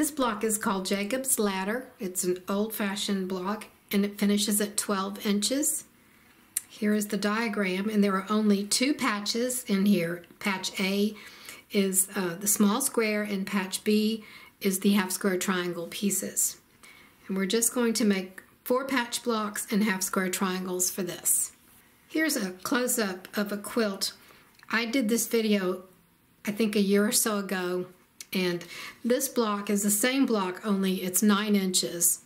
This block is called Jacob's Ladder. It's an old-fashioned block and it finishes at 12 inches. Here is the diagram, and there are only two patches in here. Patch A is the small square and patch B is the half square triangle pieces. And we're just going to make 4 patch blocks and half square triangles for this. Here's a close-up of a quilt. I did this video I think a year or so ago, and this block is the same block, only it's 9 inches.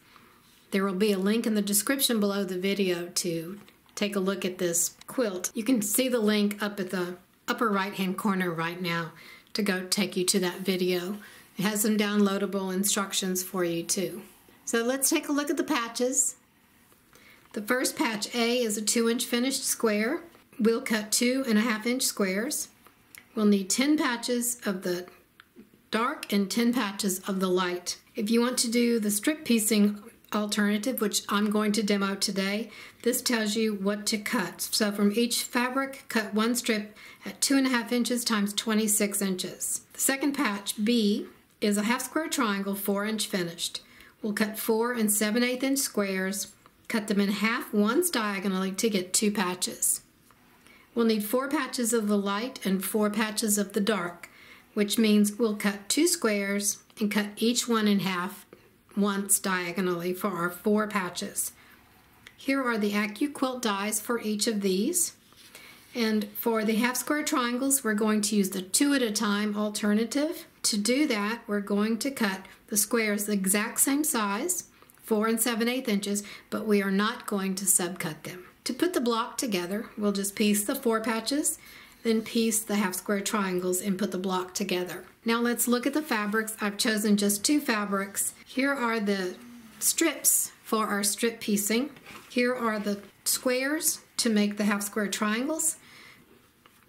There will be a link in the description below the video to take a look at this quilt. You can see the link up at the upper right hand corner right now to go take you to that video. It has some downloadable instructions for you too. So let's take a look at the patches. The first patch A is a 2-inch finished square. We'll cut 2.5-inch squares. We'll need 10 patches of the dark and 10 patches of the light. If you want to do the strip piecing alternative, which I'm going to demo today, this tells you what to cut. So from each fabric, cut 1 strip at 2.5 inches times 26 inches. The second patch, B, is a half square triangle, 4-inch finished. We'll cut 4 7/8 inch squares, cut them in half once diagonally to get 2 patches. We'll need 4 patches of the light and 4 patches of the dark, which means we'll cut 2 squares and cut each one in half once diagonally for our 4 patches. Here are the AccuQuilt dies for each of these. And for the half square triangles, we're going to use the 2 at a time alternative. To do that, we're going to cut the squares the exact same size, 4 7/8 inches, but we are not going to subcut them. To put the block together, we'll just piece the 4 patches, then piece the half square triangles and put the block together. Now let's look at the fabrics. I've chosen just 2 fabrics. Here are the strips for our strip piecing. Here are the squares to make the half square triangles.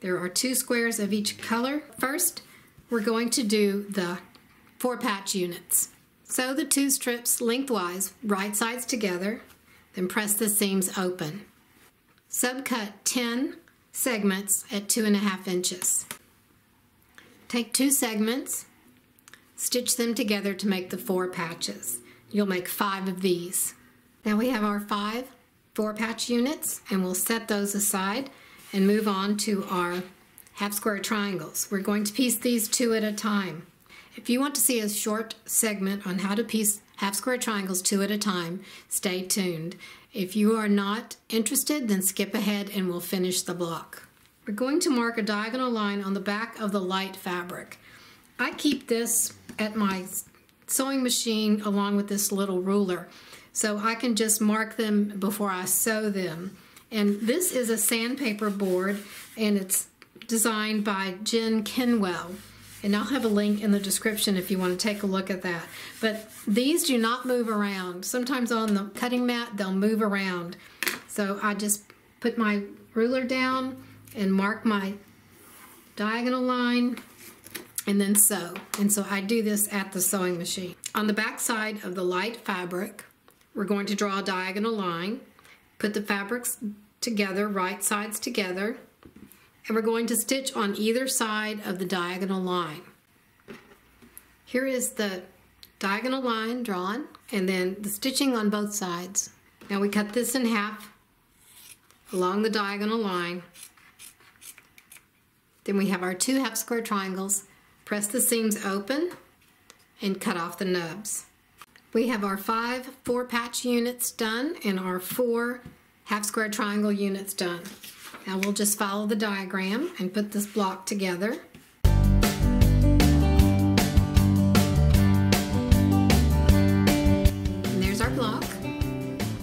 There are 2 squares of each color. First, we're going to do the 4 patch units. Sew the 2 strips lengthwise, right sides together, then press the seams open. Subcut 10 segments at 2.5 inches. Take 2 segments, stitch them together to make the 4 patches. You'll make 5 of these. Now we have our 5 4-patch units, and we'll set those aside and move on to our half square triangles. We're going to piece these 2 at a time. If you want to see a short segment on how to piece half square triangles 2 at a time, stay tuned. If you are not interested, then skip ahead and we'll finish the block. We're going to mark a diagonal line on the back of the light fabric. I keep this at my sewing machine along with this little ruler, so I can just mark them before I sew them. And this is a sandpaper board, and it's designed by Jen Kenwell. And I'll have a link in the description if you want to take a look at that. But these do not move around. Sometimes on the cutting mat they'll move around. So I just put my ruler down and mark my diagonal line and then sew. And so I do this at the sewing machine. On the back side of the light fabric, we're going to draw a diagonal line, put the fabrics together, right sides together, and we're going to stitch on either side of the diagonal line. Here is the diagonal line drawn, and then the stitching on both sides. Now we cut this in half along the diagonal line. Then we have our 2 half square triangles. Press the seams open and cut off the nubs. We have our 5 4-patch units done and our 4 half square triangle units done. Now we'll just follow the diagram and put this block together. And there's our block.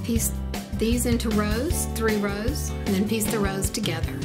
Piece these into rows, 3 rows, and then piece the rows together.